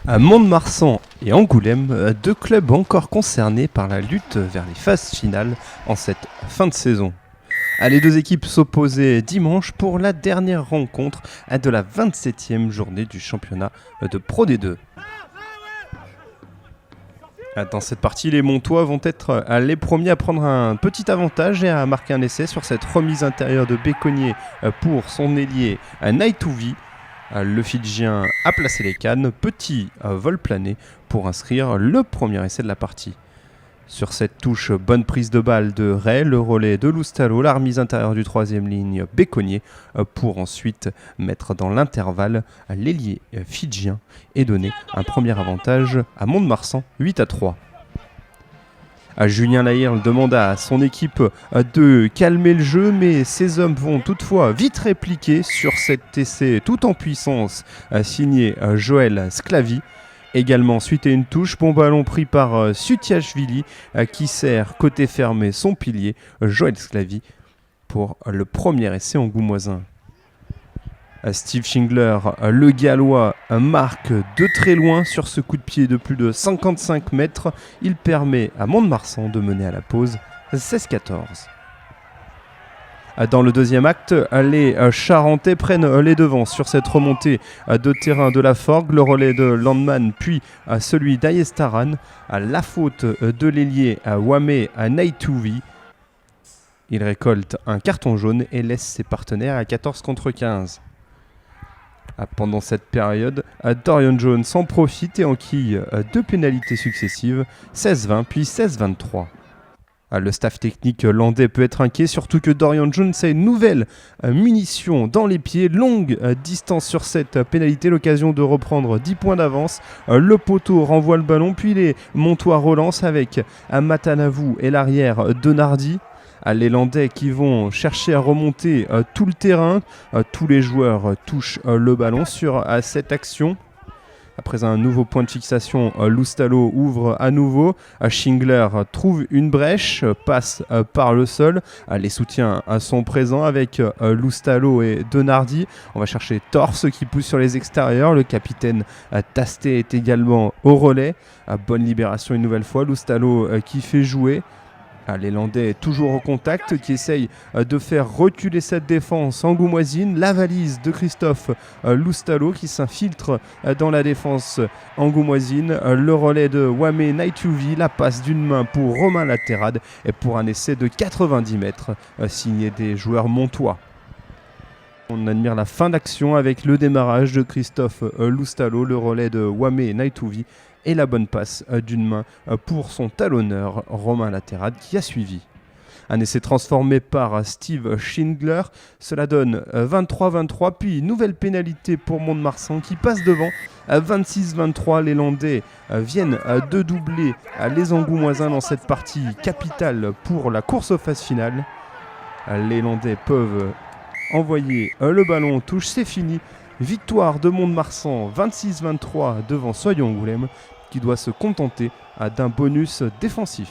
À Mont-de-Marsan et Angoulême, deux clubs encore concernés par la lutte vers les phases finales en cette fin de saison. Les deux équipes s'opposaient dimanche pour la dernière rencontre de la 27e journée du championnat de Pro D2. Dans cette partie, les Montois vont être les premiers à prendre un petit avantage et à marquer un essai sur cette remise intérieure de Béconnier pour son ailier Naitouvi. Le Fidjien a placé les cannes, petit vol plané pour inscrire le premier essai de la partie. Sur cette touche, bonne prise de balle de Ray, le relais de Loustalo, la remise intérieure du troisième ligne Béconnier pour ensuite mettre dans l'intervalle l'ailier fidjien et donner un premier avantage à Mont-de-Marsan 8-3. Julien Lahirle demanda à son équipe de calmer le jeu, mais ses hommes vont toutefois vite répliquer sur cet essai tout en puissance signé Joël Sclavi. Également suite à une touche, bon ballon pris par Sutiashvili qui sert côté fermé son pilier Joël Sclavi pour le premier essai angoumoisin. Steve Schindler, le Gallois, marque de très loin sur ce coup de pied de plus de 55 mètres. Il permet à Mont-de-Marsan de mener à la pause 16-14. Dans le deuxième acte, les Charentais prennent les devants sur cette remontée de terrain de la Forgue. Le relais de Landman puis celui d'Ayestaran. La faute de l'ailier Wame Naitouvi. Il récolte un carton jaune et laisse ses partenaires à 14 contre 15. Pendant cette période, Dorian Jones en profite et enquille deux pénalités successives, 16-20 puis 16-23. Le staff technique landais peut être inquiet, surtout que Dorian Jones a une nouvelle munition dans les pieds, longue distance sur cette pénalité, l'occasion de reprendre 10 points d'avance. Le poteau renvoie le ballon, puis les Montois relancent avec Matanavou et l'arrière de Nardi. Les Landais qui vont chercher à remonter tout le terrain. Tous les joueurs touchent le ballon sur cette action. Après un nouveau point de fixation, Loustalo ouvre à nouveau. Schindler trouve une brèche, passe par le sol. Les soutiens sont présents avec Loustalo et Donardi. On va chercher Torse qui pousse sur les extérieurs. Le capitaine Tasté est également au relais. Bonne libération une nouvelle fois. Loustalo qui fait jouer. Les Landais toujours au contact, qui essayent de faire reculer cette défense angoumoisine. La valise de Christophe Loustalo qui s'infiltre dans la défense angoumoisine. Le relais de Wame Naitouvi, la passe d'une main pour Romain Latérade et pour un essai de 90 mètres signé des joueurs montois. On admire la fin d'action avec le démarrage de Christophe Loustalo, le relais de Wame Naitouvi et la bonne passe d'une main pour son talonneur Romain Latérade qui a suivi. Un essai transformé par Steve Schindler, cela donne 23-23, puis nouvelle pénalité pour Mont-de-Marsan qui passe devant. 26-23, les Landais viennent de doubler les Angoumoisins dans cette partie capitale pour la course aux phases finales. Les Landais peuvent envoyer le ballon en touche, c'est fini. Victoire de Mont-de-Marsan 26-23 devant Soyons-Angoulême qui doit se contenter d'un bonus défensif.